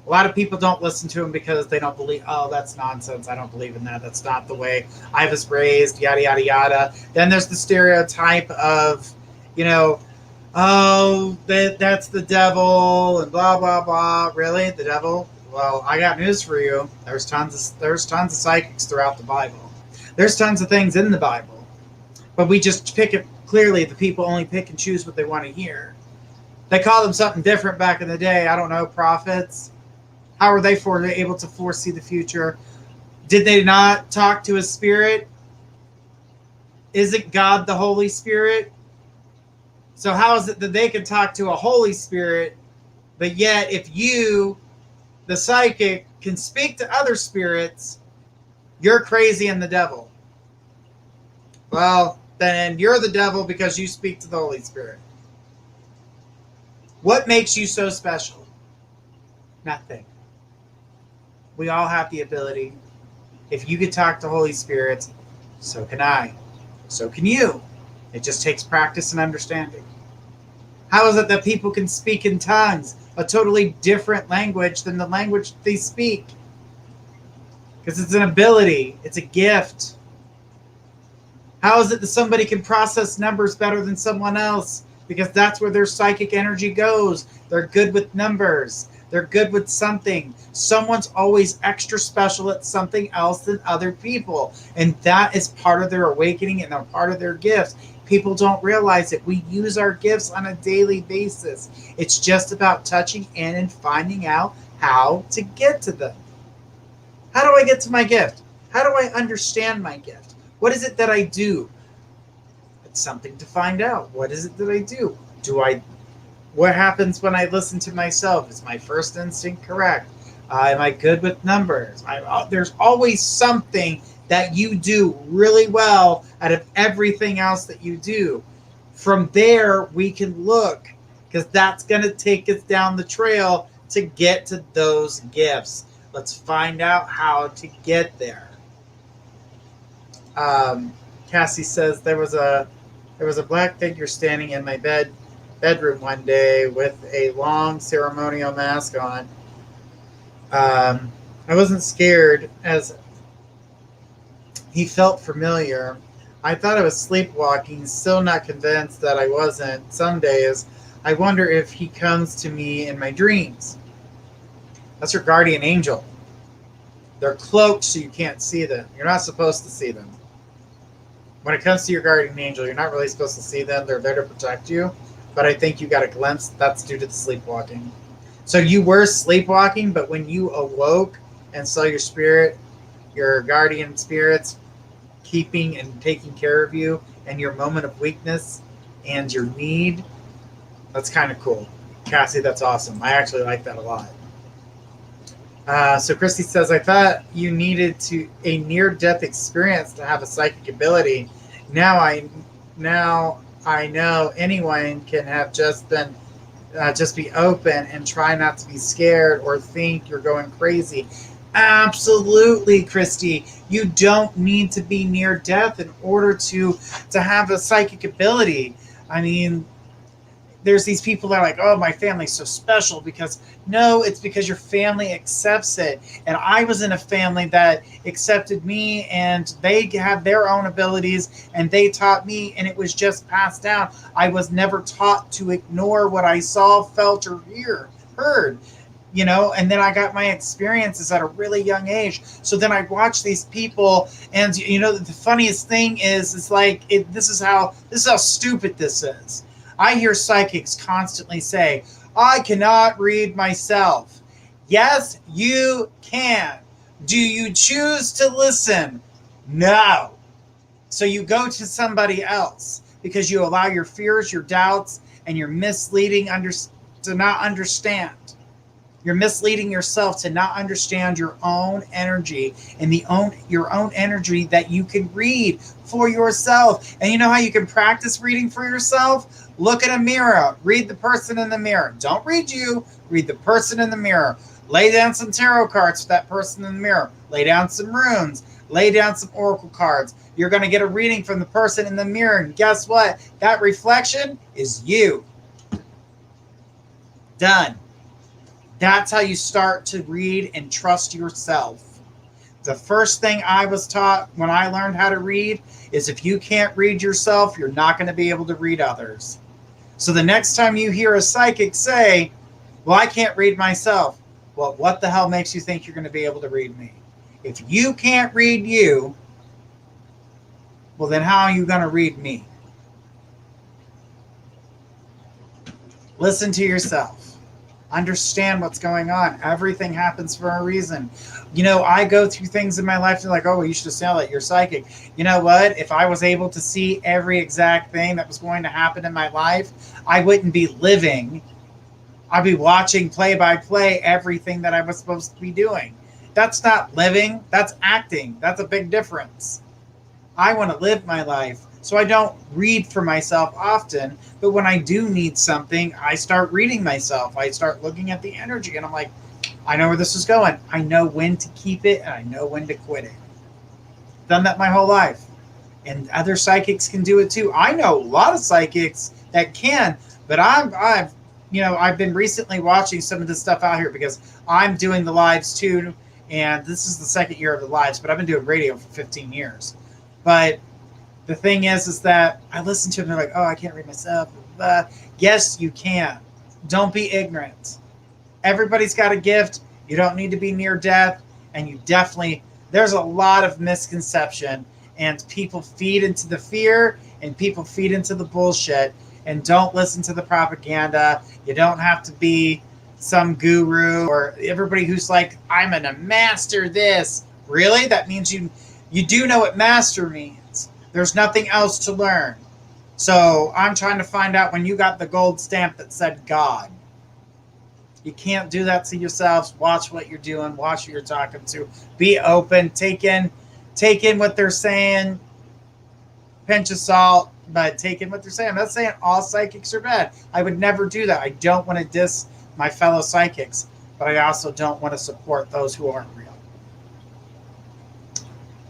A lot of people don't listen to them because they don't believe, oh, that's nonsense. I don't believe in that. That's not the way I was raised, yada, yada, yada. Then there's the stereotype of, you know, oh, that's the devil and blah, blah, blah. Really? The devil? Well, I got news for you. There's tons of psychics throughout the Bible. There's tons of things in the Bible. But we just pick it clearly. The people only pick and choose what they want to hear. They call them something different back in the day. I don't know, prophets. How were they able to foresee the future? Did they not talk to a spirit? Isn't God the Holy Spirit? So how is it that they can talk to a Holy Spirit, but yet if you, the psychic, can speak to other spirits, you're crazy and the devil? Well, then you're the devil because you speak to the Holy Spirit. What makes you so special? Nothing. We all have the ability. If you could talk to Holy Spirits, so can I. So can you. It just takes practice and understanding. How is it that people can speak in tongues, a totally different language than the language they speak? Because it's an ability. It's a gift. How is it that somebody can process numbers better than someone else? Because that's where their psychic energy goes. They're good with numbers. They're good with something. Someone's always extra special at something else than other people. And that is part of their awakening and part of their gifts. People don't realize it. We use our gifts on a daily basis. It's just about touching in and finding out how to get to them. How do I get to my gift? How do I understand my gift? What is it that I do? It's something to find out. What is it that I do? What happens when I listen to myself? Is my first instinct correct? Am I good with numbers? There's always something that you do really well out of everything else that you do. From there, we can look, because that's going to take us down the trail to get to those gifts. Let's find out how to get there. Cassie says there was a black figure standing in my bedroom one day with a long ceremonial mask on. I wasn't scared as he felt familiar. I thought I was sleepwalking, still not convinced that I wasn't. Some days, I wonder if he comes to me in my dreams. That's your guardian angel. They're cloaked so you can't see them. You're not supposed to see them. When it comes to your guardian angel, you're not really supposed to see them. They're there to protect you. But I think you got a glimpse. That's due to the sleepwalking. So you were sleepwalking, but when you awoke and saw your spirit, your guardian spirits keeping and taking care of you, and your moment of weakness and your need, that's kind of cool. Cassie, that's awesome. I actually like that a lot. So Christy says, I thought you needed a near-death experience to have a psychic ability. Now I know anyone can have just be open and try not to be scared or think you're going crazy. Absolutely, Christy. You don't need to be near death in order to have a psychic ability. I mean, there's these people that are like, oh, my family's so special, because no, it's because your family accepts it. And I was in a family that accepted me, and they have their own abilities, and they taught me, and it was just passed down. I was never taught to ignore what I saw, felt, or heard. And then I got my experiences at a really young age. So then I watched these people, and the funniest thing is like, this is how stupid this is. I hear psychics constantly say, I cannot read myself. Yes, you can. Do you choose to listen? No. So you go to somebody else because you allow your fears, your doubts, and your misleading to not understand. You're misleading yourself to not understand your own energy and your own energy that you can read for yourself. And you know how you can practice reading for yourself? Look at a mirror. Read the person in the mirror. Don't read you. Read the person in the mirror. Lay down some tarot cards for that person in the mirror. Lay down some runes. Lay down some oracle cards. You're going to get a reading from the person in the mirror. And guess what? That reflection is you. Done. That's how you start to read and trust yourself. The first thing I was taught when I learned how to read is if you can't read yourself, you're not going to be able to read others. So the next time you hear a psychic say, well, I can't read myself. Well, what the hell makes you think you're going to be able to read me? If you can't read you, well, then how are you going to read me? Listen to yourself. Understand what's going on. Everything happens for a reason. I go through things in my life and like, oh, well, you should have said that. You're psychic. You know what? If I was able to see every exact thing that was going to happen in my life, I wouldn't be living. I'd be watching play by play everything that I was supposed to be doing. That's not living. That's acting. That's a big difference. I want to live my life. So I don't read for myself often, but when I do need something, I start reading myself. I start looking at the energy, and I'm like, I know where this is going. I know when to keep it, and I know when to quit it. Done that my whole life. And other psychics can do it too. I know a lot of psychics that can, but I've been recently watching some of this stuff out here because I'm doing the lives too, and this is the second year of the lives, but I've been doing radio for 15 years. But the thing is that I listen to them, they're like, oh, I can't read myself. Yes, you can. Don't be ignorant. Everybody's got a gift. You don't need to be near death. And there's a lot of misconception and people feed into the fear and people feed into the bullshit, and don't listen to the propaganda. You don't have to be some guru or everybody who's like, I'm gonna master this. Really? That means you do know what master means. There's nothing else to learn. So I'm trying to find out when you got the gold stamp that said God. You can't do that to yourselves. Watch what you're doing. Watch who you're talking to. Be open. Take in what they're saying. Pinch of salt, but take in what they're saying. I'm not saying all psychics are bad. I would never do that. I don't want to diss my fellow psychics, but I also don't want to support those who aren't real.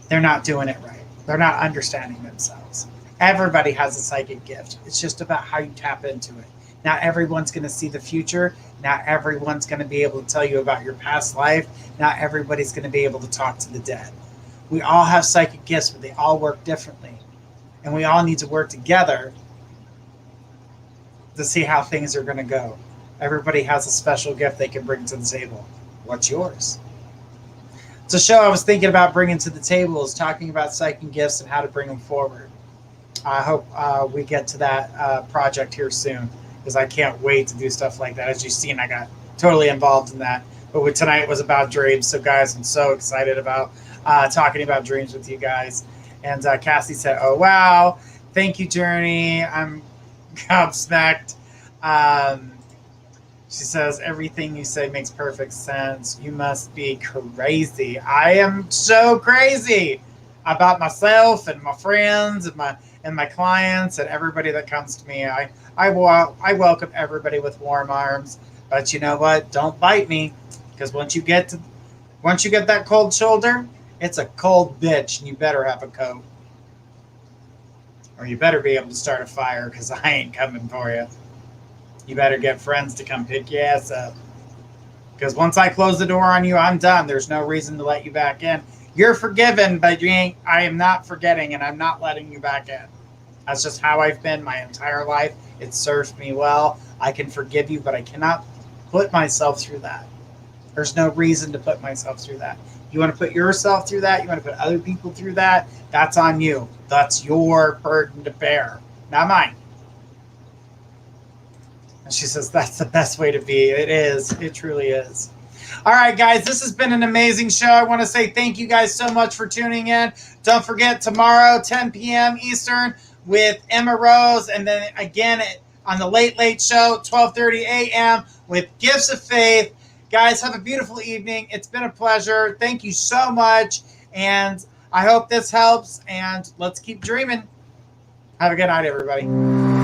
They're not doing it right. They're not understanding themselves. Everybody has a psychic gift. It's just about how you tap into it. Not everyone's going to see the future. Not everyone's going to be able to tell you about your past life. Not everybody's going to be able to talk to the dead. We all have psychic gifts, but they all work differently. And we all need to work together to see how things are going to go. Everybody has a special gift they can bring to the table. What's yours? It's a show I was thinking about bringing to the table, is talking about psychic gifts and how to bring them forward. I hope we get to that project here soon, because I can't wait to do stuff like that. As you've seen, I got totally involved in that. But tonight was about dreams. So, guys, I'm so excited about talking about dreams with you guys. And Cassie said, oh, wow. Thank you, Journey. I'm gobsmacked. She says, everything you say makes perfect sense. You must be crazy. I am so crazy about myself and my friends and my clients and everybody that comes to me. I welcome everybody with warm arms. But you know what? Don't bite me, because once you get that cold shoulder, it's a cold bitch, and you better have a coat. Or you better be able to start a fire, because I ain't coming for you. You better get friends to come pick your ass up. Because once I close the door on you, I'm done. There's no reason to let you back in. You're forgiven, but I am not forgetting, and I'm not letting you back in. That's just how I've been my entire life. It served me well. I can forgive you, but I cannot put myself through that. There's no reason to put myself through that. You want to put yourself through that? You want to put other people through that? That's on you. That's your burden to bear, not mine. And she says, that's the best way to be. It is. It truly is. All right, guys, this has been an amazing show. I want to say thank you guys so much for tuning in. Don't forget, tomorrow, 10 p.m. Eastern with Emma Rose. And then again on the Late Late Show, 12:30 a.m. with Gifts of Faith. Guys, have a beautiful evening. It's been a pleasure. Thank you so much. And I hope this helps. And let's keep dreaming. Have a good night, everybody.